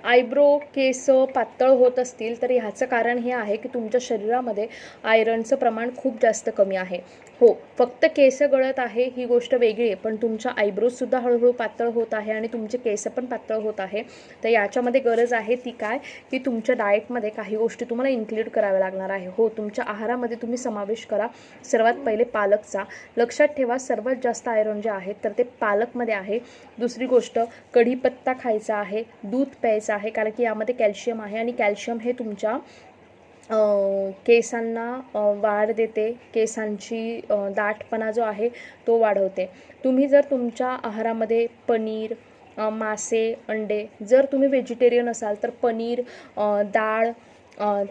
Eyebrow केस पातळ होत असतील तर ह्याचं कारण हे आहे की तुमच्या शरीरामध्ये आयरनचं प्रमाण खूप जास्त कमी आहे. हो, फक्त केस गळत आहे ही गोष्ट वेगळी आहे, पण तुमच्या आयब्रोजसुद्धा हळूहळू पातळ होत आहे आणि तुमचे केस पण पातळ होत आहे. तर याच्यामध्ये गरज आहे ती काय, की तुमच्या डाएटमध्ये काही गोष्टी तुम्हाला इन्क्लूड कराव्या लागणार आहे. हो, तुमच्या आहारामध्ये तुम्ही समावेश करा सर्वात पहिले पालकचा. लक्षात ठेवा सर्वात जास्त आयरन जे आहे तर ते पालकमध्ये आहे. दुसरी गोष्ट, कढीपत्ता खायचा आहे, दूध प्यायचं आहे, कारण की यामध्ये कॅल्शियम आहे आणि कॅल्शियम हे तुमच्या केसांना वाढ देते, केसांची दाटपणा जो आहे तो वाढवते. तुम्ही जर तुमच्या आहारामध्ये पनीर, मासे, अंडे, जर तुम्ही व्हेजिटेरियन असाल तर पनीर, डाळ,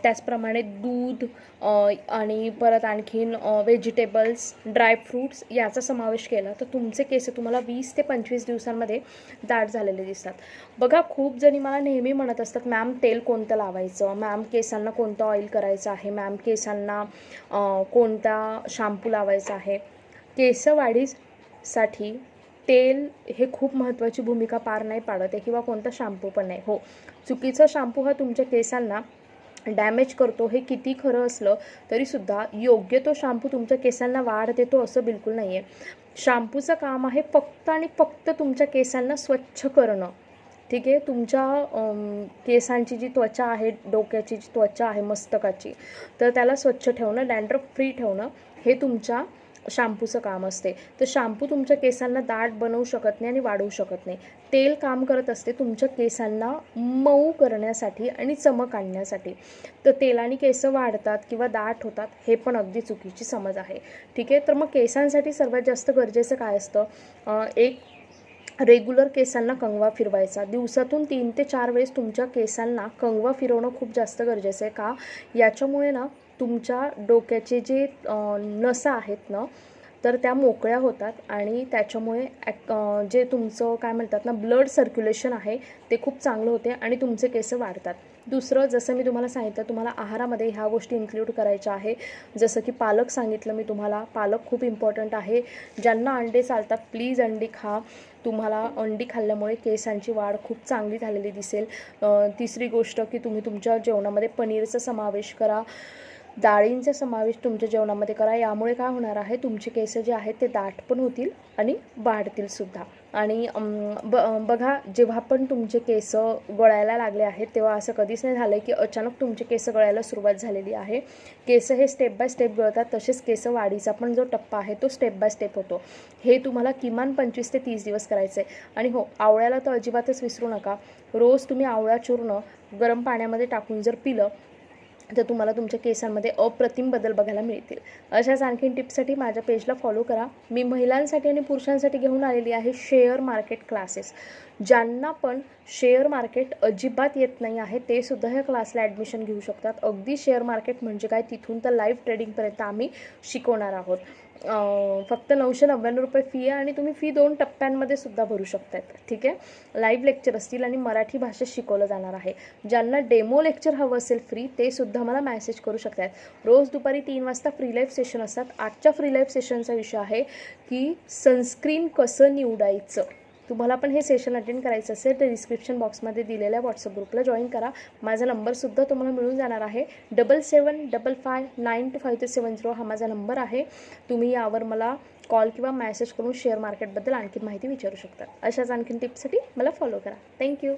त्याचप्रमाणे दूध आणि परत आणखीन व्हेजिटेबल्स, ड्रायफ्रूट्स याचा समावेश केला तर तुमचे केस तुम्हाला 20 ते 25 दिवसांमध्ये दाट झालेले दिसतात. बघा, खूप जणी मला नेहमी म्हणत असतात, मॅम तेल कोणतं लावायचं, मॅम केसांना कोणतं ऑइल करायचं आहे, मॅम केसांना कोणता शॅम्पू लावायचा आहे. केस वाढीसाठी तेल हे खूप महत्त्वाची भूमिका पार नाही पाडत आहे किंवा कोणता शॅम्पू पण नाही. हो, चुकीचा शॅम्पू हा तुमच्या केसांना डॅमेज करतो हे किती खरं असलं तरीसुद्धा योग्य तो शॅम्पू तुमच्या केसांना वाढ देतो असं बिलकुल नाही आहे. शॅम्पूचं काम आहे फक्त आणि फक्त तुमच्या केसांना स्वच्छ करणं. ठीक आहे, तुमच्या केसांची जी त्वचा आहे, डोक्याची जी त्वचा आहे मस्तकाची, तर त्याला स्वच्छ ठेवणं, डॅन्ड्रफ फ्री ठेवणं हे तुमच्या शॅम्पूचं काम असते. तर शॅम्पू तुमच्या केसांना दाट बनवू शकत नाही आणि वाढवू शकत नाही. तेल काम करत असते तुमच्या केसांना मऊ करण्यासाठी आणि चमक आणण्यासाठी. तर तेलाने केस वाढतात किंवा दाट होतात हे पण अगदी चुकीची समज आहे. ठीक आहे, तर मग केसांसाठी सर्वात जास्त गरजेचं काय असतं, एक रेग्युलर केसांना कंगवा फिरवायचा. दिवसातून 3 ते 4 वेळेस तुमच्या केसांना कंगवा फिरवणं खूप जास्त गरजेचं आहे. का, याच्यामुळे ना तुमच्या डोक्याचे जे नसा आहेत ना तर त्या मोकळ्या होतात आणि त्याच्यामुळे जे तुमचं काय म्हणतात ना ब्लड सर्क्युलेशन आहे ते खूप चांगलं होते आणि तुमचे केस वाढतात. दुसरं, जसं मी तुम्हाला सांगितलं, तुम्हाला आहारामध्ये ह्या गोष्टी इन्क्लूड करायच्या आहे. जसं की पालक सांगितलं मी तुम्हाला, पालक खूप इम्पॉर्टंट आहे. ज्यांना अंडे चालतात प्लीज अंडी खा. तुम्हाला अंडी खाल्ल्यामुळे केसांची वाढ खूप चांगली झालेली दिसेल. तिसरी गोष्ट की तुम्ही तुमच्या जेवणामध्ये पनीरचा समावेश करा, डाळींचा समावेश तुमच्या जेवणामध्ये करा. यामुळे काय होणार आहे, तुमचे केस जे आहेत ते दाट पण होतील आणि वाढतील सुद्धा. आणि बघा, जेव्हा पण तुमचे केस गळायला लागले आहेत तेव्हा असं कधीच नाही झालं की अचानक तुमचे केस गळायला सुरुवात झालेली आहे. केस हे स्टेप बाय स्टेप गळतात, तसेच केस वाढीचा पण जो टप्पा आहे तो स्टेप बाय स्टेप होतो. हे तुम्हाला किमान 25 ते 30 दिवस करायचं आहे. आणि हो, आवळ्याला तर अजिबातच विसरू नका. रोज तुम्ही आवळा चूर्ण गरम पाण्यामध्ये टाकून जर पिलं तर तुम्हाला तुमच्या केसांमध्ये अप्रतिम बदल बघायला मिळतील. अशाच आणखीन टिप्ससाठी माझ्या पेजला फॉलो करा. मी महिलांसाठी आणि पुरुषांसाठी घेऊन आलेली आहे शेअर मार्केट क्लासेस. ज्यांना पण शेअर मार्केट अजिबात येत नाही आहे ते सुद्धा ह्या क्लासला ॲडमिशन घेऊ शकतात. अगदी शेअर मार्केट म्हणजे काय तिथून तर लाईव्ह ट्रेडिंगपर्यंत आम्ही शिकवणार आहोत. फक्त 999 रुपये फी आहे आणि तुम्ही फी 2 टप्प्यांमध्ये सुद्धा भरू शकतात. ठीक आहे, लाईव्ह लेक्चर असतील आणि मराठी भाषेत शिकवलं जाणार आहे. ज्यांना डेमो लेक्चर हवं असेल फ्री ते सुद्धा मला मॅसेज करू शकतात. रोज दुपारी 3 वाजता फ्री लाईव्ह सेशन असतात. आजच्या फ्री लाईव्ह सेशनचा विषय आहे की सनस्क्रीन कसं निवडायचं. तुम्हाला पण हे सेशन अटेंड करायचं असेल तर डिस्क्रिप्शन बॉक्समध्ये दिलेल्या व्हॉट्सअप ग्रुपला जॉईन करा. माझा नंबरसुद्धा तुम्हाला मिळून जाणार आहे. 7755925370 हा माझा नंबर आहे. तुम्ही यावर मला कॉल किंवा मॅसेज करून शेअर मार्केटबद्दल आणखी माहिती विचारू शकता. अशाच आणखीन टिप्ससाठी मला फॉलो करा. थँक्यू.